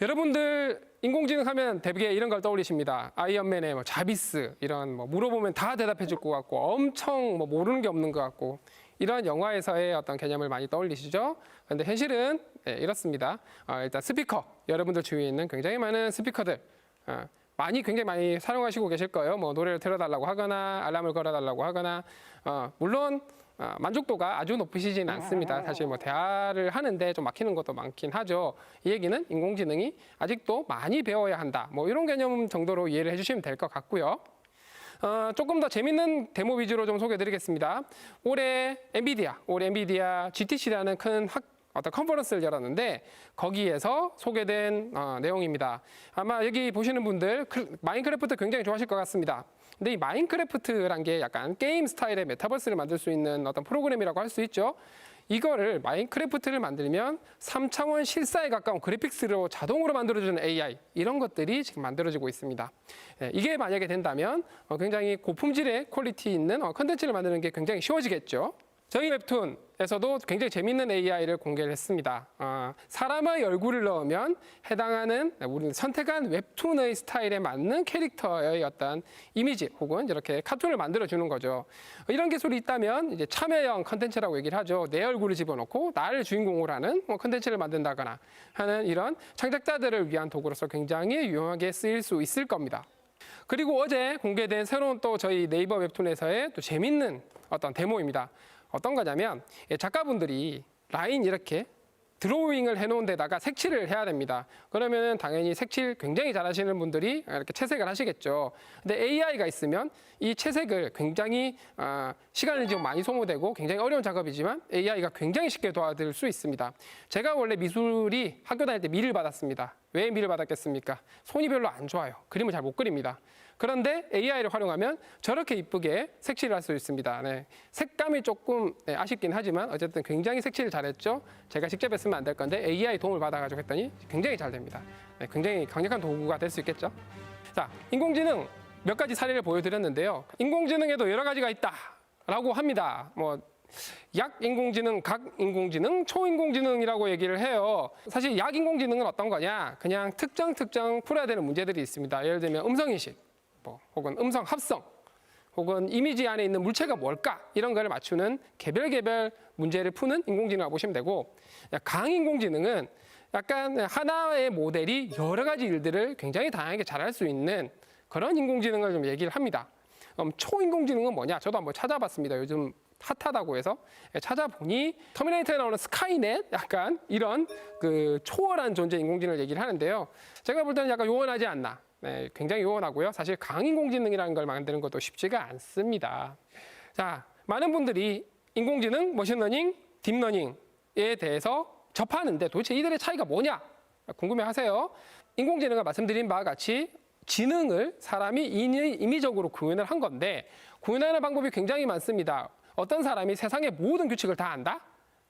여러분들 인공지능 하면 대개 이런 걸 떠올리십니다. 아이언맨의 뭐 자비스 이런 뭐 물어보면 다 대답해 줄 것 같고 엄청 뭐 모르는 게 없는 것 같고 이런 영화에서의 어떤 개념을 많이 떠올리시죠? 그런데 현실은 이렇습니다. 일단 스피커, 여러분들 주위에 있는 굉장히 많은 스피커들 굉장히 많이 사용하시고 계실 거예요. 뭐 노래를 틀어달라고 하거나 알람을 걸어달라고 하거나 물론 만족도가 아주 높으시지는 않습니다. 사실 뭐 대화를 하는데 좀 막히는 것도 많긴 하죠. 이 얘기는 인공지능이 아직도 많이 배워야 한다. 뭐 이런 개념 정도로 이해를 해주시면 될 것 같고요. 조금 더 재밌는 데모 위주로 좀 소개해드리겠습니다. 올해 엔비디아 GTC라는 큰 어떤 컨퍼런스를 열었는데 거기에서 소개된 내용입니다. 아마 여기 보시는 분들 마인크래프트 굉장히 좋아하실 것 같습니다. 근데 이 마인크래프트란 게 약간 게임 스타일의 메타버스를 만들 수 있는 어떤 프로그램이라고 할 수 있죠. 이거를 마인크래프트를 만들면 3차원 실사에 가까운 그래픽스로 자동으로 만들어주는 AI 이런 것들이 지금 만들어지고 있습니다. 이게 만약에 된다면 굉장히 고품질의 퀄리티 있는 컨텐츠를 만드는 게 굉장히 쉬워지겠죠. 저희 웹툰에서도 굉장히 재밌는 AI를 공개를 했습니다. 사람의 얼굴을 넣으면 해당하는 우리는 선택한 웹툰의 스타일에 맞는 캐릭터의 어떤 이미지 혹은 이렇게 카툰을 만들어주는 거죠. 이런 기술이 있다면 이제 참여형 컨텐츠라고 얘기를 하죠. 내 얼굴을 집어넣고 나를 주인공으로 하는 컨텐츠를 만든다거나 하는 이런 창작자들을 위한 도구로서 굉장히 유용하게 쓰일 수 있을 겁니다. 그리고 어제 공개된 새로운 또 저희 네이버 웹툰에서의 또 재밌는 어떤 데모입니다. 어떤 거냐면 작가분들이 라인 이렇게 드로잉을 해놓은 데다가 색칠을 해야 됩니다. 그러면 당연히 색칠 굉장히 잘하시는 분들이 이렇게 채색을 하시겠죠. 근데 AI가 있으면 이 채색을 굉장히 시간이 좀 많이 소모되고 굉장히 어려운 작업이지만 AI가 굉장히 쉽게 도와줄 수 있습니다. 제가 원래 미술이 학교 다닐 때 미를 받았습니다. 왜 미를 받았겠습니까? 손이 별로 안 좋아요. 그림을 잘 못 그립니다. 그런데 AI를 활용하면 저렇게 이쁘게 색칠을 할 수 있습니다. 색감이 조금 아쉽긴 하지만 어쨌든 굉장히 색칠을 잘했죠. 제가 직접 했으면 안 될 건데 AI 도움을 받아가지고 했더니 굉장히 잘 됩니다. 굉장히 강력한 도구가 될 수 있겠죠. 자, 인공지능 몇 가지 사례를 보여드렸는데요. 인공지능에도 여러 가지가 있다라고 합니다. 약 인공지능, 각 인공지능, 초인공지능이라고 얘기를 해요. 사실 약 인공지능은 어떤 거냐? 그냥 특정 풀어야 되는 문제들이 있습니다. 예를 들면 음성인식, 혹은 음성 합성, 혹은 이미지 안에 있는 물체가 뭘까? 이런 거를 맞추는 개별 문제를 푸는 인공지능이라고 보시면 되고, 강인공지능은 약간 하나의 모델이 여러 가지 일들을 굉장히 다양하게 잘할 수 있는 그런 인공지능을 좀 얘기를 합니다. 초인공지능은 뭐냐? 저도 한번 찾아봤습니다. 요즘 핫하다고 해서 찾아보니 터미네이터에 나오는 스카이넷 약간 이런 그 초월한 존재 인공지능을 얘기를 하는데요. 제가 볼 때는 약간 요원하지 않나. 굉장히 요원하고요. 사실 강인공지능이라는 걸 만드는 것도 쉽지가 않습니다. 자, 많은 분들이 인공지능, 머신러닝, 딥러닝에 대해서 접하는데 도대체 이들의 차이가 뭐냐 궁금해하세요. 인공지능은 말씀드린 바와 같이 지능을 사람이 인위적으로 구현을 한 건데 구현하는 방법이 굉장히 많습니다. 어떤 사람이 세상의 모든 규칙을 다 안다?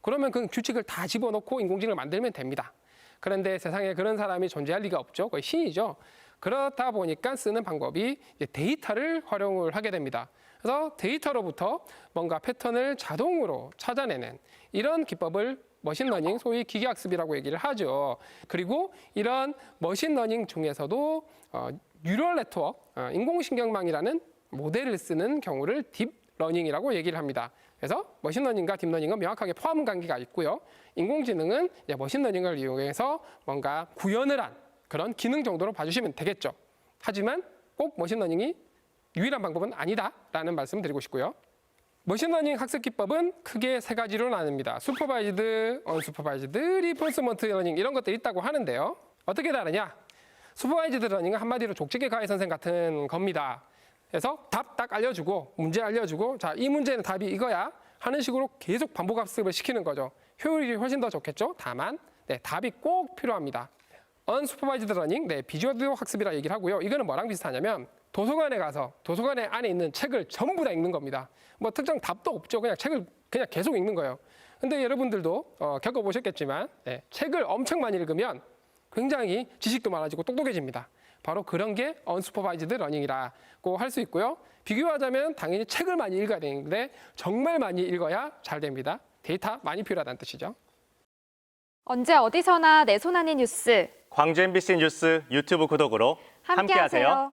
그러면 그 규칙을 다 집어넣고 인공지능을 만들면 됩니다. 그런데 세상에 그런 사람이 존재할 리가 없죠. 거의 신이죠. 그렇다 보니까 쓰는 방법이 이제 데이터를 활용을 하게 됩니다. 그래서 데이터로부터 뭔가 패턴을 자동으로 찾아내는 이런 기법을 머신러닝, 소위 기계학습이라고 얘기를 하죠. 그리고 이런 머신러닝 중에서도 뉴럴 네트워크, 인공신경망이라는 모델을 쓰는 경우를 딥러닝이라고 얘기를 합니다. 그래서 머신러닝과 딥러닝은 명확하게 포함 관계가 있고요. 인공지능은 이제 머신러닝을 이용해서 뭔가 구현을 한 그런 기능 정도로 봐주시면 되겠죠. 하지만 꼭 머신러닝이 유일한 방법은 아니다라는 말씀을 드리고 싶고요. 머신러닝 학습 기법은 크게 세 가지로 나뉩니다. 슈퍼바이즈드, 언슈퍼바이즈드, 리인포스먼트 러닝 이런 것들이 있다고 하는데요. 어떻게 다르냐? 슈퍼바이즈드 러닝은 한마디로 족집게 가해 선생 같은 겁니다. 그래서 답 딱 알려주고 문제 알려주고 자, 이 문제는 답이 이거야 하는 식으로 계속 반복 학습을 시키는 거죠. 효율이 훨씬 더 좋겠죠. 다만 답이 꼭 필요합니다. 언슈퍼바이즈드 러닝, 비주얼 학습이라 얘기를 하고요. 이거는 뭐랑 비슷하냐면 도서관에 가서 도서관에 안에 있는 책을 전부 다 읽는 겁니다. 뭐 특정 답도 없죠. 그냥 책을 그냥 계속 읽는 거예요. 근데 여러분들도 겪어보셨겠지만 책을 엄청 많이 읽으면 굉장히 지식도 많아지고 똑똑해집니다. 바로 그런 게 언슈퍼바이즈드 러닝이라고 할 수 있고요. 비교하자면 당연히 책을 많이 읽어야 되는데 정말 많이 읽어야 잘 됩니다. 데이터 많이 필요하다는 뜻이죠. 언제 어디서나 내 손 안의 뉴스, 광주 MBC 뉴스 유튜브 구독으로 함께하세요.